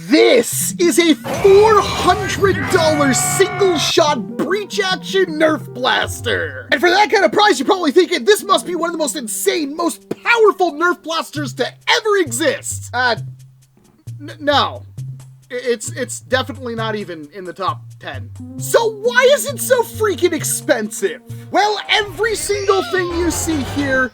This is a $400 single-shot breach-action Nerf blaster. And for that kind of price, you're probably thinking, this must be one of the most insane, most powerful Nerf blasters to ever exist. No. It's definitely not even in the top 10. So why is it so freaking expensive? Well, every single thing you see here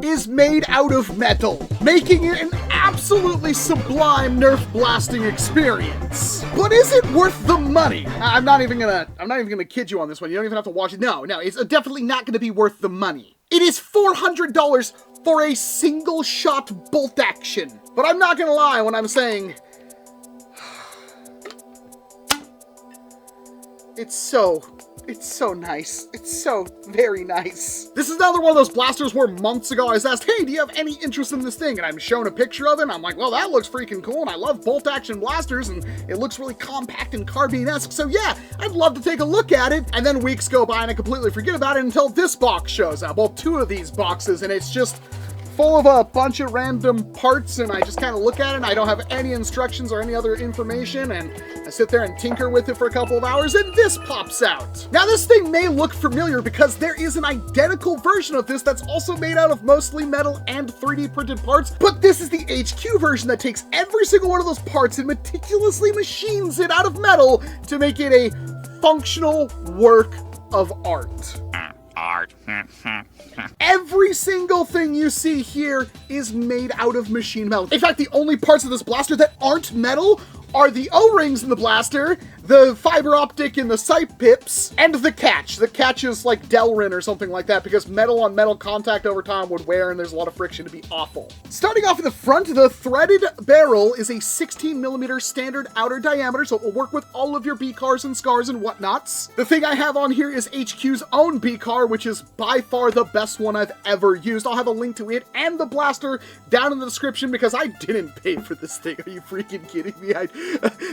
is made out of metal, making it an absolutely sublime Nerf blasting experience. But is it worth the money? I'm not even gonna kid you on this one. You don't even have to watch it. No, it's definitely not gonna be worth the money. It is $400 for a single shot bolt action. But I'm not gonna lie when I'm saying it's so nice. It's so very nice. This is another one of those blasters where months ago I was asked, hey, do you have any interest in this thing? And I'm shown a picture of it, and I'm like, well, that looks freaking cool, and I love bolt action blasters, and it looks really compact and carbine-esque, so yeah, I'd love to take a look at it. And then weeks go by and I completely forget about it until this box shows up. Well, two of these boxes, and it's just full of a bunch of random parts, and I just kind of look at it and I don't have any instructions or any other information, and I sit there and tinker with it for a couple of hours, and this pops out. Now this thing may look familiar because there is an identical version of this that's also made out of mostly metal and 3D printed parts, but this is the HQ version that takes every single one of those parts and meticulously machines it out of metal to make it a functional work of art. Every single thing you see here is made out of machine metal. In fact, the only parts of this blaster that aren't metal are the O-rings in the blaster, the fiber optic in the sight pips, and the catch. The catch is like Delrin or something like that, because metal on metal contact over time would wear and there's a lot of friction to be awful. Starting off in the front, the threaded barrel is a 16mm standard outer diameter, so it will work with all of your B-cars and scars and whatnots. The thing I have on here is HQ's own B-car, which is by far the best one I've ever used. I'll have a link to it and the blaster down in the description because I didn't pay for this thing. Are you freaking kidding me?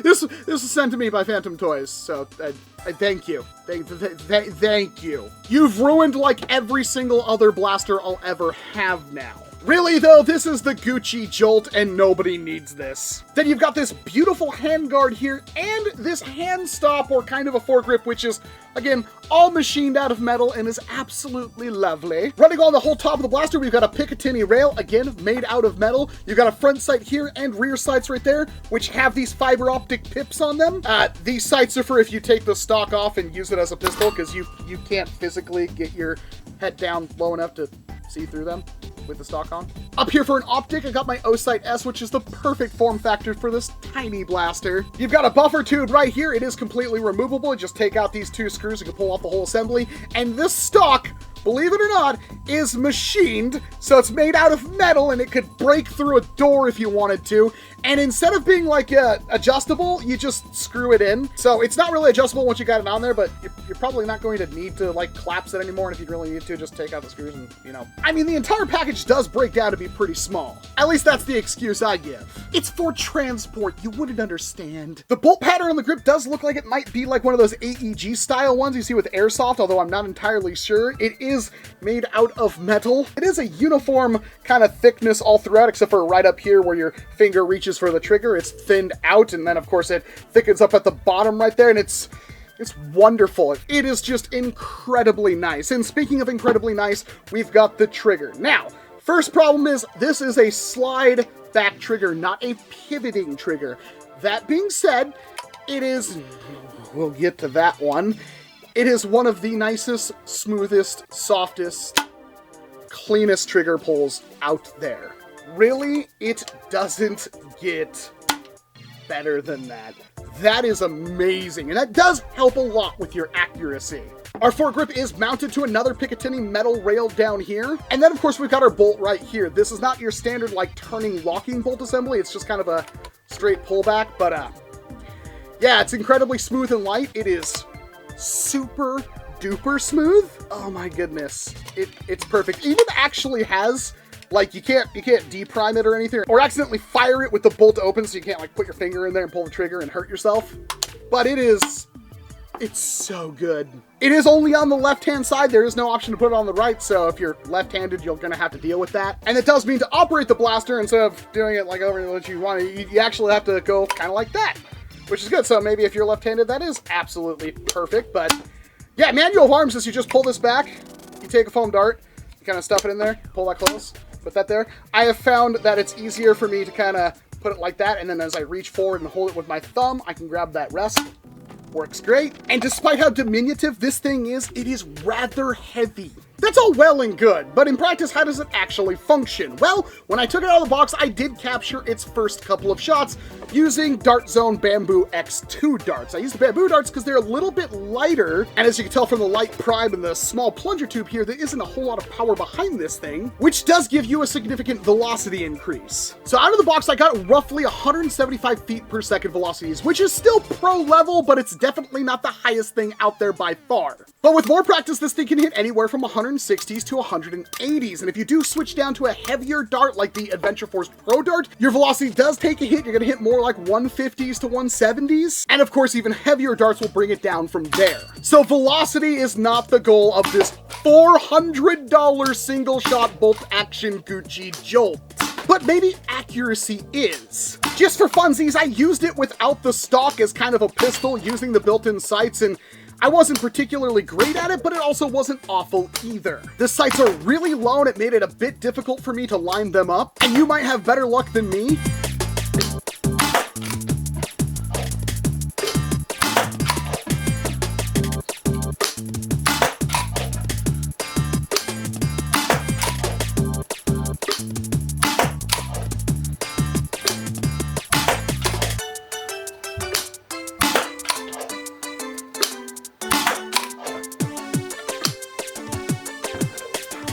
This was sent to me by Phantom Toys, so I thank you. Thank you. You've ruined like every single other blaster I'll ever have now. Really though, this is the Gucci Jolt and nobody needs this. Then you've got this beautiful handguard here and this hand stop or kind of a foregrip, which is, again, all machined out of metal and is absolutely lovely. Running on the whole top of the blaster, we've got a Picatinny rail, again, made out of metal. You've got a front sight here and rear sights right there, which have these fiber optic pips on them. These sights are for if you take the stock off and use it as a pistol, because you can't physically get your head down low enough to see through them with the stock on. Up here for an optic, I got my O-Sight S, which is the perfect form factor for this tiny blaster. You've got a buffer tube right here. It is completely removable. You just take out these two screws, you can pull off the whole assembly. And this stock, believe it or not, is machined, so it's made out of metal and it could break through a door if you wanted to. And instead of being like adjustable, you just screw it in. So it's not really adjustable once you got it on there, but you're probably not going to need to like collapse it anymore. And if you really need to, just take out the screws and, you know. I mean, the entire package does break down to be pretty small. At least that's the excuse I give. It's for transport, you wouldn't understand. The bolt pattern on the grip does look like it might be like one of those AEG style ones you see with Airsoft, although I'm not entirely sure. It is made out of metal. It is a uniform kind of thickness all throughout, except for right up here where your finger reaches for the trigger. It's thinned out, and then of course it thickens up at the bottom right there, and it's wonderful. It is just incredibly nice. And speaking of incredibly nice, we've got the trigger. Now, first problem is this is a slide back trigger, not a pivoting trigger. That being said, it is, we'll get to that one, it is one of the nicest, smoothest, softest, cleanest trigger pulls out there. Really, it doesn't get better than that. That is amazing, and that does help a lot with your accuracy. Our foregrip is mounted to another Picatinny metal rail down here, and then of course we've got our bolt right here. This is not your standard like turning locking bolt assembly, it's just kind of a straight pullback, but yeah, it's incredibly smooth and light. It is super duper smooth. Oh my goodness, it's perfect. It even actually has, like, you can't deprime it or anything, or accidentally fire it with the bolt open, so you can't like put your finger in there and pull the trigger and hurt yourself. But it is It's so good. It is only on the left-hand side. There is no option to put it on the right, so if you're left-handed, you're gonna have to deal with that. And it does mean to operate the blaster, instead of doing it like over what you want, you actually have to go kind of like that, which is good. So maybe if you're left-handed, that is absolutely perfect. But yeah, manual of arms is you just pull this back, you take a foam dart, you kind of stuff it in there, pull that close, put that there. I have found that it's easier for me to kind of put it like that, and then as I reach forward and hold it with my thumb, I can grab that rest. Works great. And despite how diminutive this thing is, it is rather heavy. That's all well and good, but in practice, how does it actually function? Well, when I took it out of the box, I did capture its first couple of shots using Dart Zone Bamboo X2 darts. I used the bamboo darts because they're a little bit lighter, and as you can tell from the light prime and the small plunger tube here, there isn't a whole lot of power behind this thing, which does give you a significant velocity increase. So out of the box, I got roughly 175 feet per second velocities, which is still pro level, but it's definitely not the highest thing out there by far. But with more practice, this thing can hit anywhere from 160s to 180s, and if you do switch down to a heavier dart like the Adventure Force Pro Dart, your velocity does take a hit. You're gonna hit more like 150s to 170s, and of course even heavier darts will bring it down from there. So velocity is not the goal of this $400 single shot bolt action Gucci Jolt. But maybe accuracy is. Just for funsies, I used it without the stock as kind of a pistol using the built-in sights, and I wasn't particularly great at it, but it also wasn't awful either. The sights are really low and it made it a bit difficult for me to line them up, and you might have better luck than me.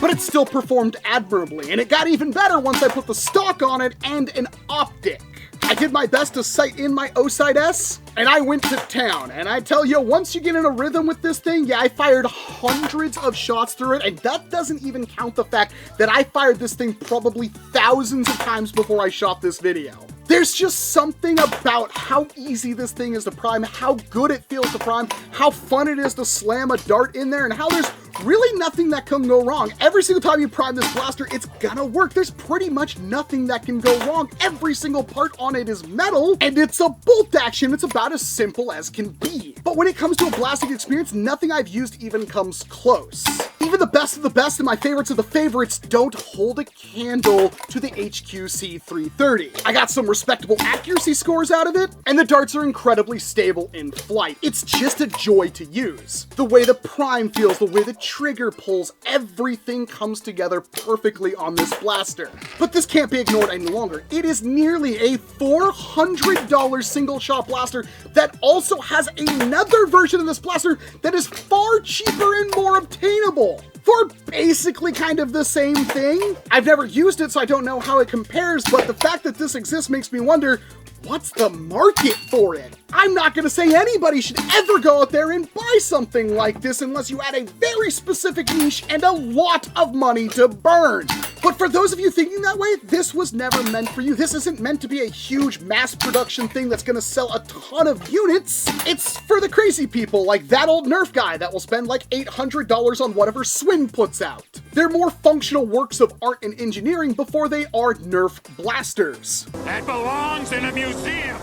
But it still performed admirably, and it got even better once I put the stock on it and an optic. I did my best to sight in my O-Sight S, and I went to town. And I tell you, once you get in a rhythm with this thing, yeah, I fired hundreds of shots through it, and that doesn't even count the fact that I fired this thing probably thousands of times before I shot this video. There's just something about how easy this thing is to prime, how good it feels to prime, how fun it is to slam a dart in there, and how there's really nothing that can go wrong. Every single time you prime this blaster, it's gonna work. There's pretty much nothing that can go wrong. Every single part on it is metal, and it's a bolt action. It's about as simple as can be. But when it comes to a blasting experience, nothing I've used even comes close. Even the best of the best and my favorites of the favorites don't hold a candle to the HQC 330. I got some respectable accuracy scores out of it, and the darts are incredibly stable in flight. It's just a joy to use. The way the prime feels, the way the trigger pulls, everything comes together perfectly on this blaster. But this can't be ignored any longer. It is nearly a $400 single shot blaster that also has another version of this blaster that is far cheaper and more obtainable for basically kind of the same thing. I've never used it, so I don't know how it compares, but the fact that this exists makes me wonder, what's the market for it? I'm not gonna say anybody should ever go out there and buy something like this unless you had a very specific niche and a lot of money to burn. But for those of you thinking that way, this was never meant for you. This isn't meant to be a huge mass production thing that's gonna sell a ton of units. It's for the crazy people like that old Nerf guy that will spend like $800 on whatever Swing puts out. They're more functional works of art and engineering before they are Nerf blasters. That belongs in a museum.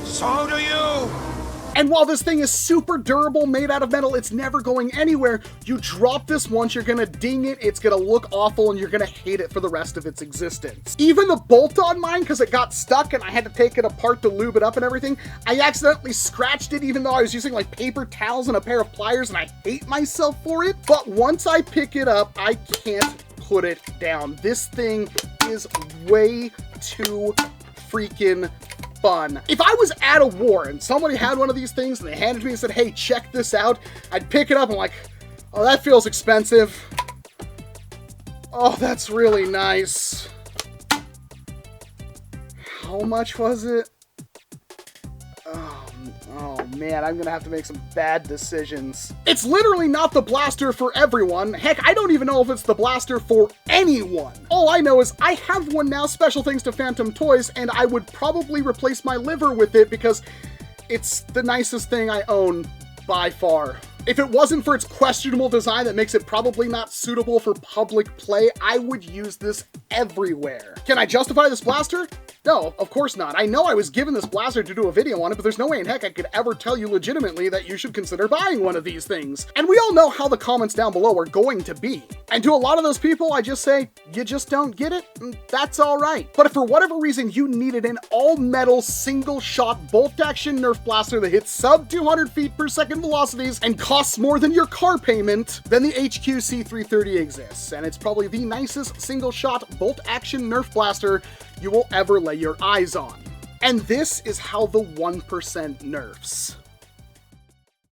So do you. And while this thing is super durable, made out of metal, it's never going anywhere. You drop this once, you're gonna ding it, it's gonna look awful, and you're gonna hate it for the rest of its existence. Even the bolt on mine, because it got stuck and I had to take it apart to lube it up and everything, I accidentally scratched it even though I was using like paper towels and a pair of pliers, and I hate myself for it. But once I pick it up, I can't put it down. This thing is way too freaking fun. If I was at a war and somebody had one of these things and they handed it to me and said, hey, check this out, I'd pick it up and like, oh, that feels expensive. Oh, that's really nice. How much was it? Oh man, I'm gonna have to make some bad decisions. It's literally not the blaster for everyone. Heck, I don't even know if it's the blaster for anyone. All I know is I have one now, special thanks to Phantom Toys, and I would probably replace my liver with it because it's the nicest thing I own by far. If it wasn't for its questionable design that makes it probably not suitable for public play, I would use this everywhere. Can I justify this blaster? No, of course not. I know I was given this blaster to do a video on it, but there's no way in heck I could ever tell you legitimately that you should consider buying one of these things. And we all know how the comments down below are going to be. And to a lot of those people, I just say, you just don't get it? That's alright. But if for whatever reason you needed an all-metal, single-shot, bolt-action Nerf blaster that hits sub 200 feet per second velocities and costs more than your car payment, then the HQ C330 exists. And it's probably the nicest single-shot, bolt-action Nerf blaster you will ever lay your eyes on. And this is how the 1% nerfs.